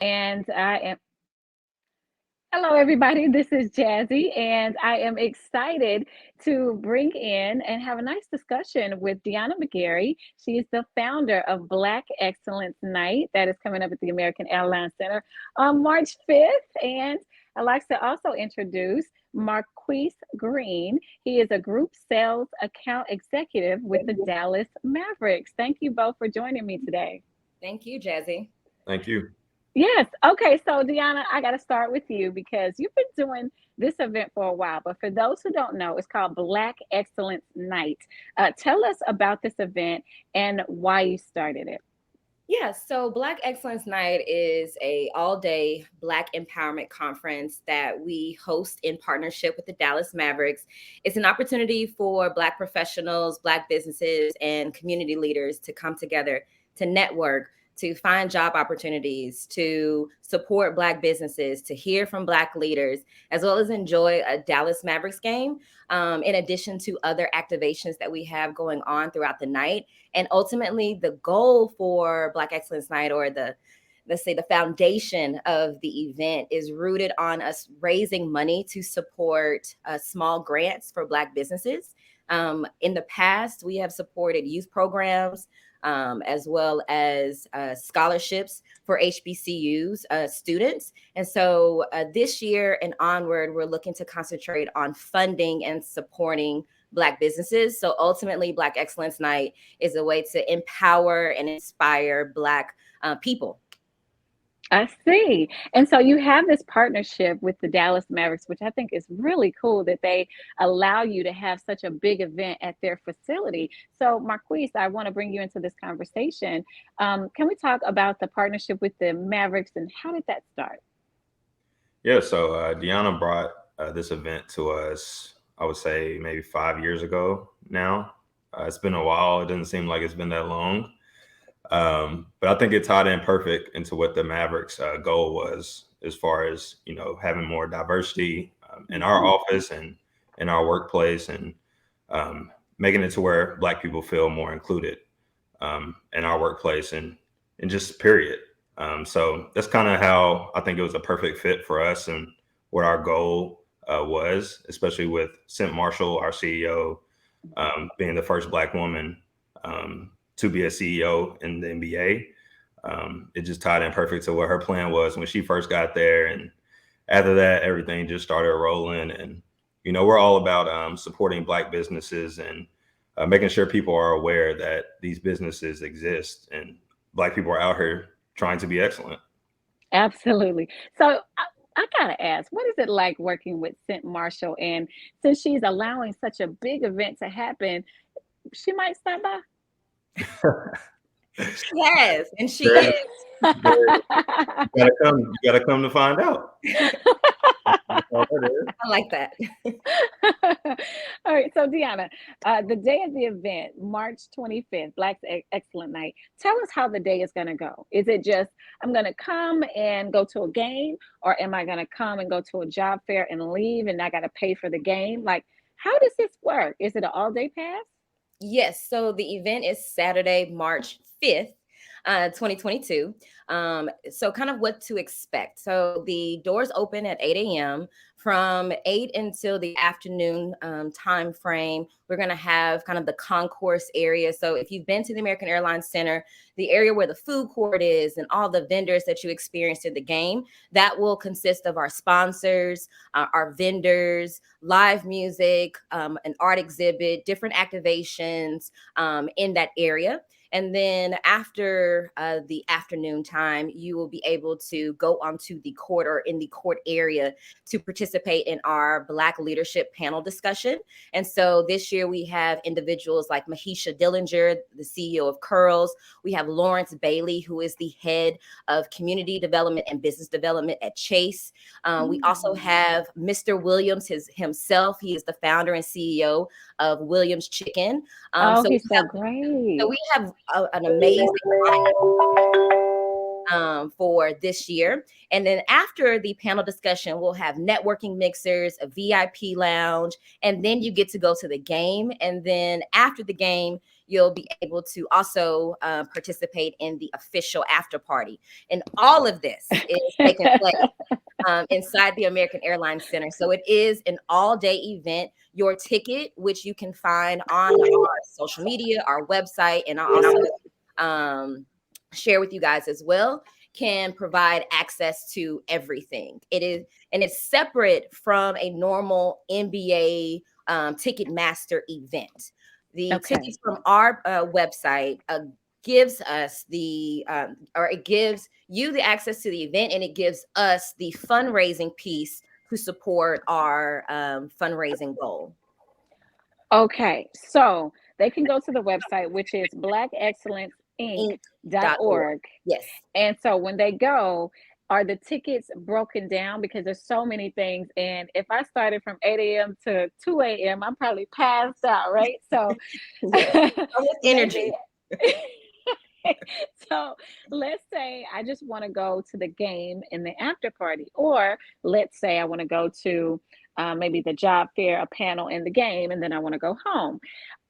And I am, hello, everybody. This is Jazzy, and I am excited to bring in and have a nice discussion with Deonna McGary. She is the founder of Black Excellence Night that is coming up at the American Airlines Center on March 5th. And I'd like to also introduce Marquise Green. He is a group sales account executive with the Dallas Mavericks. Thank you both for joining me today. Thank you, Jazzy. Thank you. Yes. Okay. So, Deonna, I got to start with you because you've been doing this event for a while. But for those who don't know, it's called Black Excellence Night. Tell us about this event and why you started it. Yeah, so Black Excellence Night is a all-day Black empowerment conference that we host in partnership with the Dallas Mavericks. It's an opportunity for Black professionals, Black businesses, and community leaders to come together to network, to find job opportunities, to support Black businesses, to hear from Black leaders, as well as enjoy a Dallas Mavericks game, in addition to other activations that we have going on throughout the night. And ultimately, the goal for Black Excellence Night, or let's say the foundation of the event, is rooted on us raising money to support small grants for Black businesses. In the past, we have supported youth programs, as well as scholarships for HBCUs students. And so this year and onward, we're looking to concentrate on funding and supporting Black businesses. So ultimately, Black Excellence Night is a way to empower and inspire Black people. I see. And so you have this partnership with the Dallas Mavericks, which I think is really cool that they allow you to have such a big event at their facility. So, Marquise, I want to bring you into this conversation. Can we talk about the partnership with the Mavericks and how did that start? Yeah, so Deonna brought this event to us, I would say maybe 5 years ago now. It's been a while. It doesn't seem like it's been that long. But I think it tied in perfect into what the Mavericks' goal was, as far as, having more diversity in our Mhm. office and in our workplace, and making it to where Black people feel more included in our workplace and just period. So that's kind of how I think it was a perfect fit for us and what our goal was, especially with Cent Marshall, our CEO, being the first Black woman to be a CEO in the NBA. It just tied in perfect to what her plan was when she first got there. And after that, everything just started rolling. And, we're all about supporting Black businesses and making sure people are aware that these businesses exist and Black people are out here trying to be excellent. Absolutely. So I gotta ask, what is it like working with Cent Marshall? And since she's allowing such a big event to happen, she might stop by. She has, and she There, is. there, you gotta come to find out. That's all that is. I like that. All right, so Deonna, the day of the event, March 25th, Excellent Night. Tell us how the day is going to go. Is it just, I'm going to come and go to a game, or am I going to come and go to a job fair and leave and I got to pay for the game? Like, how does this work? Is it an all day pass? Yes, so the event is Saturday, March 5th. 2022. So kind of what to expect. So the doors open at 8 a.m. From 8 until the afternoon time frame. We're going to have kind of the concourse area. So if you've been to the American Airlines Center, the area where the food court is and all the vendors that you experienced in the game, that will consist of our sponsors, our vendors, live music, an art exhibit, different activations in that area. And then after the afternoon time, you will be able to go onto the court or in the court area to participate in our Black leadership panel discussion. And so this year we have individuals like Mahisha Dillinger, the CEO of Curls. We have Lawrence Bailey, who is the head of community development and business development at Chase. We also have Mr. Williams himself. He is the founder and CEO of Williams Chicken. Oh, So we he's so have great. so we have an amazing for this year. And then after the panel discussion, we'll have networking mixers, a VIP lounge, and then you get to go to the game. And then after the game, you'll be able to also participate in the official after party. And all of this is taking place inside the American Airlines Center. So it is an all-day event. Your ticket, which you can find on our social media, our website, and I'll also share with you guys as well, can provide access to everything. It is, and it's separate from a normal NBA Ticketmaster event. The tickets from our website gives us the or it gives you the access to the event, and it gives us the fundraising piece to support our fundraising goal. Okay, so they can go to the website, which is blackexcellenceinc.org. Yes. And so when they go, are the tickets broken down? Because there's so many things. And if I started from 8 a.m. to 2 a.m., I'm probably passed out, right? So energy. So let's say I just want to go to the game and the after party, or let's say I want to go to maybe the job fair, a panel, and the game, and then I want to go home.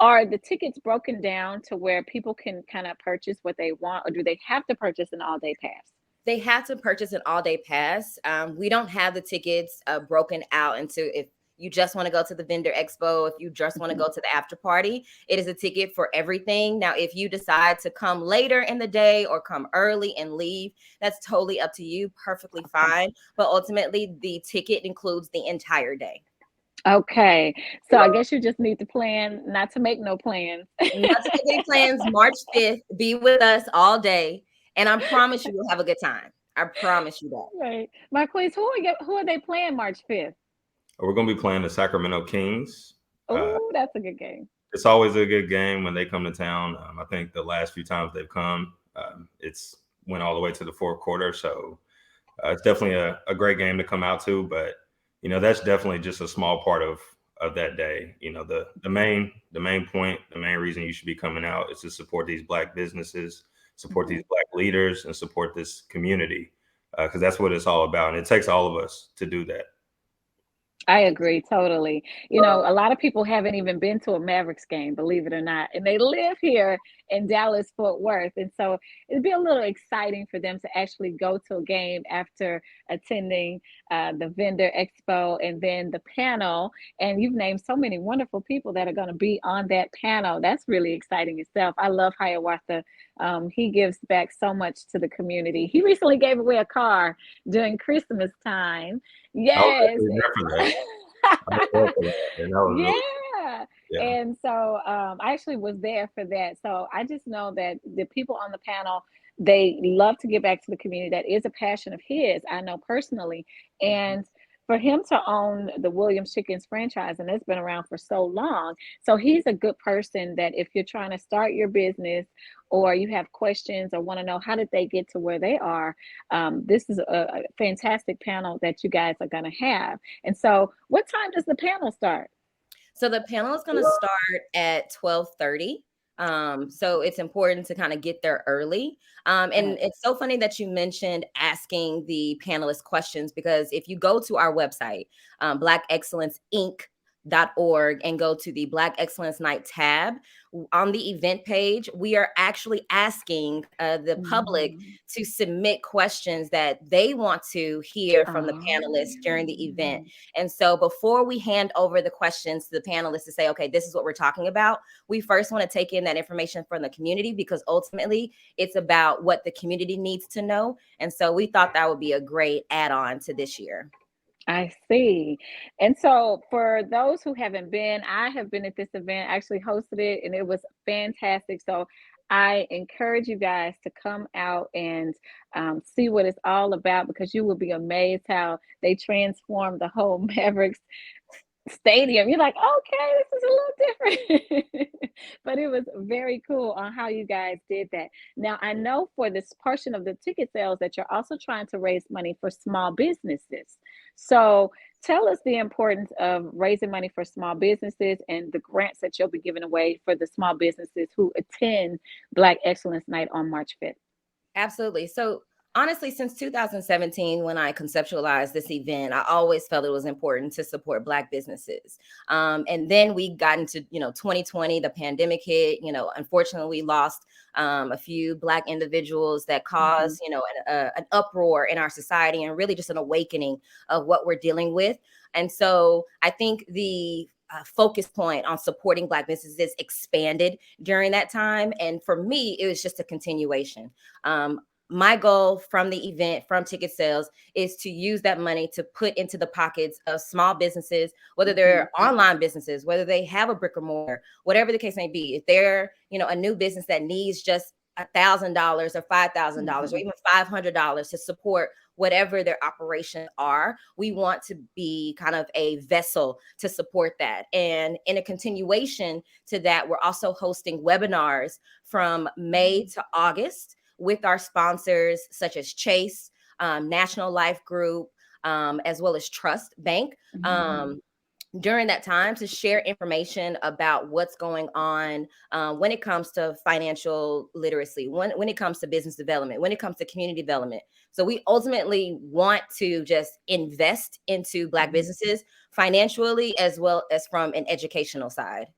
Are the tickets broken down to where people can kind of purchase what they want, or do they have to purchase an all-day pass? They have to purchase an all-day pass. We don't have the tickets broken out into if you just want to go to the vendor expo, if you just want to go to the after party. It is a ticket for everything. Now, if you decide to come later in the day or come early and leave, that's totally up to you. Perfectly fine. But ultimately, the ticket includes the entire day. Okay. So I guess you just need to plan not to make no plans. Not to make any plans. March 5th, be with us all day. And I promise you will have a good time. I promise you that. Right. Marquise, who are they playing March 5th? We're going to be playing the Sacramento Kings. Oh, that's a good game. It's always a good game when they come to town. I think the last few times they've come, it's went all the way to the fourth quarter. So it's definitely a great game to come out to. But, that's definitely just a small part of that day. The main point, the main reason you should be coming out is to support these Black businesses, support these Black leaders, and support this community, because that's what it's all about. And it takes all of us to do that. I agree totally. A lot of people haven't even been to a Mavericks game, believe it or not, and they live here in Dallas, Fort Worth. And so it'd be a little exciting for them to actually go to a game after attending the vendor expo and then the panel. And you've named so many wonderful people that are going to be on that panel. That's really exciting itself. I love Hiawatha. He gives back so much to the community. He recently gave away a car during Christmas time. Yes. Yeah. And so I actually was there for that. So I just know that the people on the panel, they love to give back to the community. That is a passion of his, I know personally. And for him to own the Williams Chickens franchise, and it's been around for so long. So he's a good person that if you're trying to start your business or you have questions or want to know how did they get to where they are, this is a fantastic panel that you guys are going to have. And so what time does the panel start? So the panel is going to start at 12:30. So it's important to kind of get there early. And it's so funny that you mentioned asking the panelists questions, because if you go to our website, blackexcellenceinc.org, and go to the Black Excellence Night tab on the event page, we are actually asking the public to submit questions that they want to hear from the panelists during the event. And so before we hand over the questions to the panelists to say, okay, this is what we're talking about, we first want to take in that information from the community, because ultimately it's about what the community needs to know. And so we thought that would be a great add-on to this year. I see. And so for those who haven't been, I have been at this event, actually hosted it, and it was fantastic. So I encourage you guys to come out and see what it's all about, because you will be amazed how they transform the whole Mavericks stadium. You're like, okay, this is a little different. But it was very cool on how you guys did that. Now, I know for this portion of the ticket sales that you're also trying to raise money for small businesses. So tell us the importance of raising money for small businesses and the grants that you'll be giving away for the small businesses who attend Black Excellence Night on March 5th. Absolutely. So Honestly, since 2017, when I conceptualized this event, I always felt it was important to support Black businesses. And then we got into, 2020, the pandemic hit. Unfortunately, we lost a few Black individuals that caused, an uproar in our society and really just an awakening of what we're dealing with. And so I think the focus point on supporting Black businesses expanded during that time. And for me, it was just a continuation. My goal from the event, from ticket sales, is to use that money to put into the pockets of small businesses, whether they're online businesses, whether they have a brick or mortar, whatever the case may be. If they're, a new business that needs just $1,000 or $5,000 or even $500 to support whatever their operations are, we want to be kind of a vessel to support that. And in a continuation to that, we're also hosting webinars from May to August with our sponsors such as Chase, National Life Group, as well as Trust Bank. During that time to share information about what's going on when it comes to financial literacy, when it comes to business development, when it comes to community development. So we ultimately want to just invest into Black businesses financially as well as from an educational side.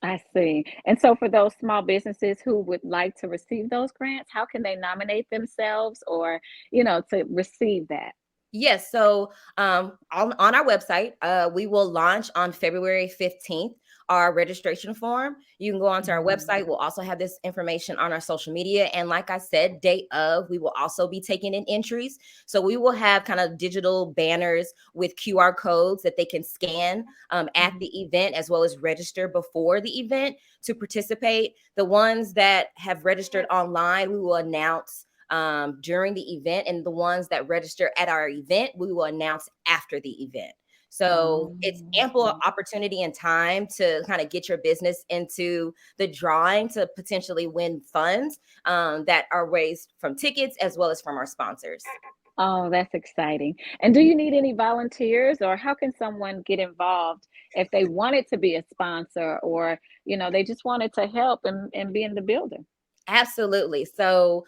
I see. And so for those small businesses who would like to receive those grants, how can they nominate themselves or, to receive that? Yes. So on our website, we will launch on February 15th our registration form. You can go onto our website. We'll also have this information on our social media. And like I said, day of, we will also be taking in entries. So we will have kind of digital banners with QR codes that they can scan at the event, as well as register before the event to participate. The ones that have registered online, we will announce during the event, and the ones that register at our event, we will announce after the event. So it's ample opportunity and time to kind of get your business into the drawing to potentially win funds that are raised from tickets as well as from our sponsors. Oh, that's exciting. And do you need any volunteers, or how can someone get involved if they wanted to be a sponsor, or, they just wanted to help and be in the building? Absolutely. So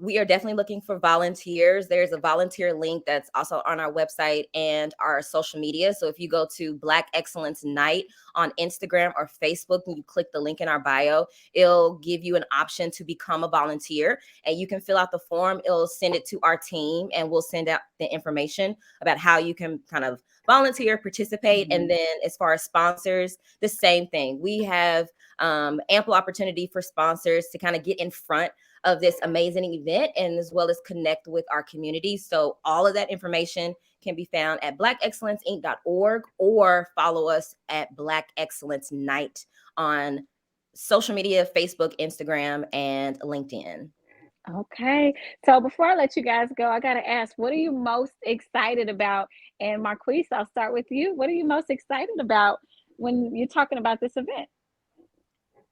we are definitely looking for volunteers. There's a volunteer link that's also on our website and our social media. So if you go to Black Excellence Night on Instagram or Facebook and you click the link in our bio, it'll give you an option to become a volunteer, and you can fill out the form. It'll send it to our team and we'll send out the information about how you can kind of volunteer, participate. And then as far as sponsors, the same thing. We have ample opportunity for sponsors to kind of get in front of this amazing event and as well as connect with our community. So all of that information can be found at blackexcellenceinc.org or follow us at Black Excellence Night on social media, Facebook, Instagram, and LinkedIn. Okay. So before I let you guys go, I got to ask, what are you most excited about? And Marquise, I'll start with you. What are you most excited about when you're talking about this event?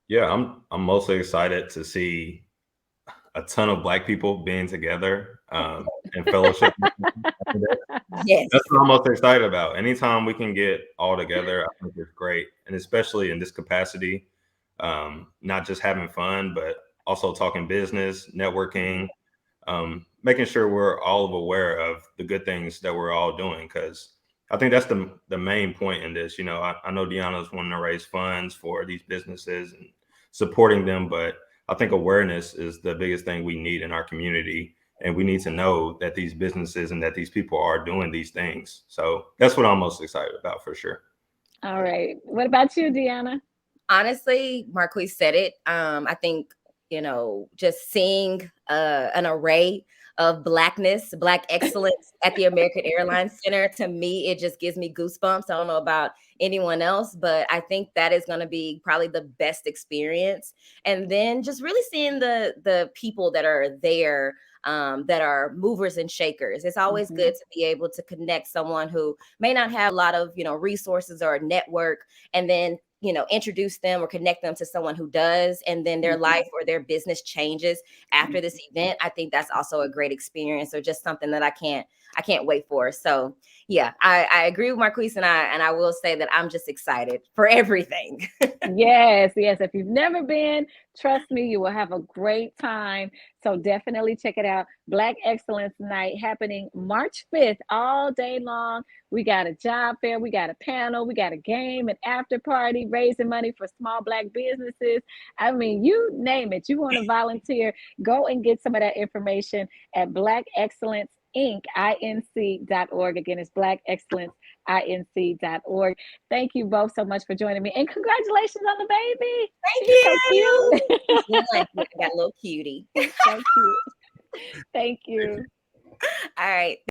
Yeah, I'm mostly excited to see a ton of Black people being together and fellowship. Yes. That's what I'm most excited about. Anytime we can get all together, I think it's great. And especially in this capacity, not just having fun, but also talking business, networking, making sure we're all aware of the good things that we're all doing. Because I think that's the main point in this. I know Deonna's wanting to raise funds for these businesses and supporting them, but I think awareness is the biggest thing we need in our community. And we need to know that these businesses and that these people are doing these things. So that's what I'm most excited about for sure. All right. What about you, Deonna? Honestly, Marquise said it. I think, just seeing an array of Blackness, Black excellence at the American Airlines Center, to me, it just gives me goosebumps. I don't know about anyone else, but I think that is going to be probably the best experience. And then just really seeing the people that are there, that are movers and shakers. It's always good to be able to connect someone who may not have a lot of, resources or a network, and then introduce them or connect them to someone who does, and then their life or their business changes after this event. I think that's also a great experience, or just something that I can't wait for. So yeah, I agree with Marquise, and I will say that I'm just excited for everything. Yes. If you've never been, trust me, you will have a great time. So definitely check it out. Black Excellence Night happening March 5th, all day long. We got a job fair, we got a panel, we got a game, an after party, raising money for small Black businesses. I mean, you name it. You want to volunteer, go and get some of that information at Black Excellence Inc.org. Again, it's Black Excellence Inc.org. Thank you both so much for joining me. And congratulations on the baby. Thank She's so you. cute. Got a little cutie. So cute. Thank you. All right.